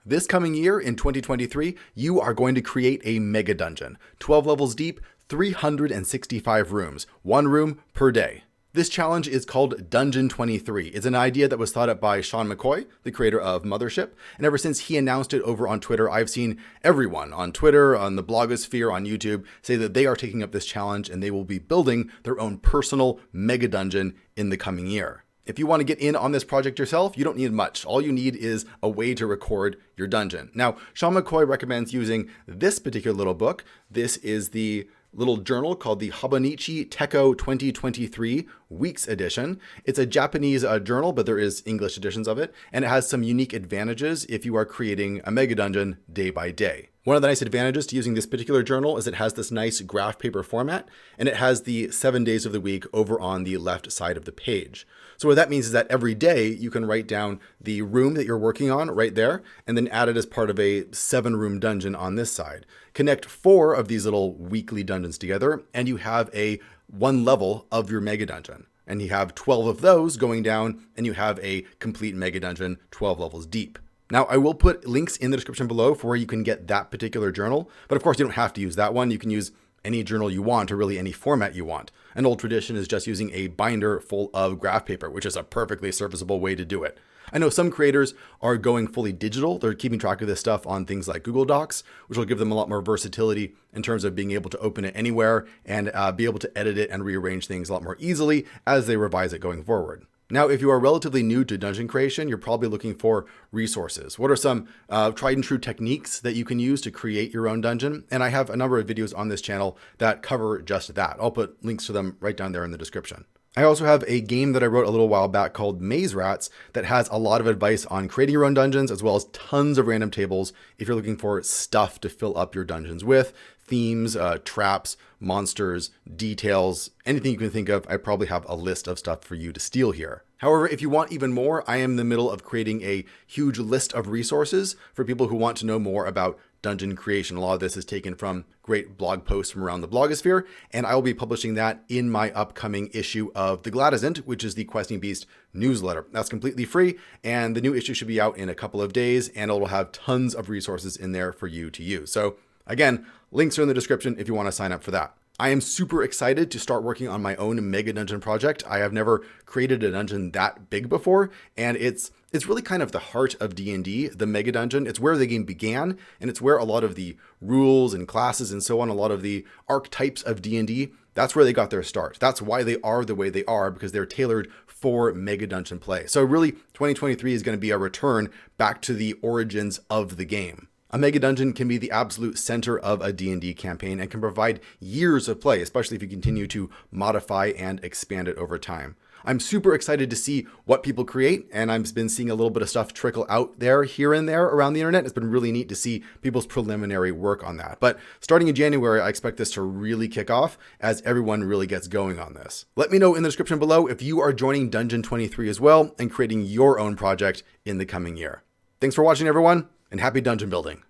This coming year in 2023, you are going to create a mega dungeon, 12 levels deep, 365 rooms, one room per day. This challenge is called Dungeon23. It's an idea that was thought up by Sean McCoy, the creator of Mothership, and ever since he announced it over on Twitter, I've seen everyone on Twitter, on the blogosphere, on YouTube, say that they are taking up this challenge and they will be building their own personal mega dungeon in the coming year. If you want to get in on this project yourself, you don't need much. All you need is a way to record your dungeon. Now, Sean McCoy recommends using this particular little book. This is the little journal called the Hobonichi Tekko 2023 Weeks Edition. It's a Japanese journal, but there is English editions of it, and it has some unique advantages if you are creating a mega dungeon day by day. One of the nice advantages to using this particular journal is it has this nice graph paper format, and it has the 7 days of the week over on the left side of the page. So what that means is that every day you can write down the room that you're working on right there, and then add it as part of a 7-room dungeon on this side. Connect 4 of these little weekly dungeons together, and you have a 1 level of your mega dungeon. And you have 12 of those going down, and you have a complete mega dungeon 12 levels deep. Now, I will put links in the description below for where you can get that particular journal, but of course you don't have to use that one. You can use any journal you want, or really any format you want. An old tradition is just using a binder full of graph paper, which is a perfectly serviceable way to do it. I know some creators are going fully digital. They're keeping track of this stuff on things like Google Docs, which will give them a lot more versatility in terms of being able to open it anywhere and be able to edit it and rearrange things a lot more easily as they revise it going forward. Now, if you are relatively new to dungeon creation, you're probably looking for resources. What are some tried and true techniques that you can use to create your own dungeon? And I have a number of videos on this channel that cover just that. I'll put links to them right down there in the description. I also have a game that I wrote a little while back called Maze Rats that has a lot of advice on creating your own dungeons, as well as tons of random tables if you're looking for stuff to fill up your dungeons with. Themes, traps, monsters, details, anything you can think of. I probably have a list of stuff for you to steal here. However, if you want even more, I am in the middle of creating a huge list of resources for people who want to know more about dungeon creation. A lot of this is taken from great blog posts from around the blogosphere, and I will be publishing that in my upcoming issue of The Gladizant, which is the Questing Beast newsletter. That's completely free, and the new issue should be out in a couple of days, and it will have tons of resources in there for you to use. So again, links are in the description if you want to sign up for that. I am super excited to start working on my own mega dungeon project. I have never created a dungeon that big before, and it's really kind of the heart of D&D, the mega dungeon. It's where the game began, and it's where a lot of the rules and classes and so on, a lot of the archetypes of D&D, that's where they got their start. That's why they are the way they are, because they're tailored for mega dungeon play. So really, 2023 is going to be a return back to the origins of the game. A mega dungeon can be the absolute center of a D&D campaign and can provide years of play, especially if you continue to modify and expand it over time. I'm super excited to see what people create, and I've been seeing a little bit of stuff trickle out there, here and there around the internet. It's been really neat to see people's preliminary work on that. But starting in January, I expect this to really kick off as everyone really gets going on this. Let me know in the description below if you are joining Dungeon23 as well and creating your own project in the coming year. Thanks for watching, everyone, and happy dungeon building.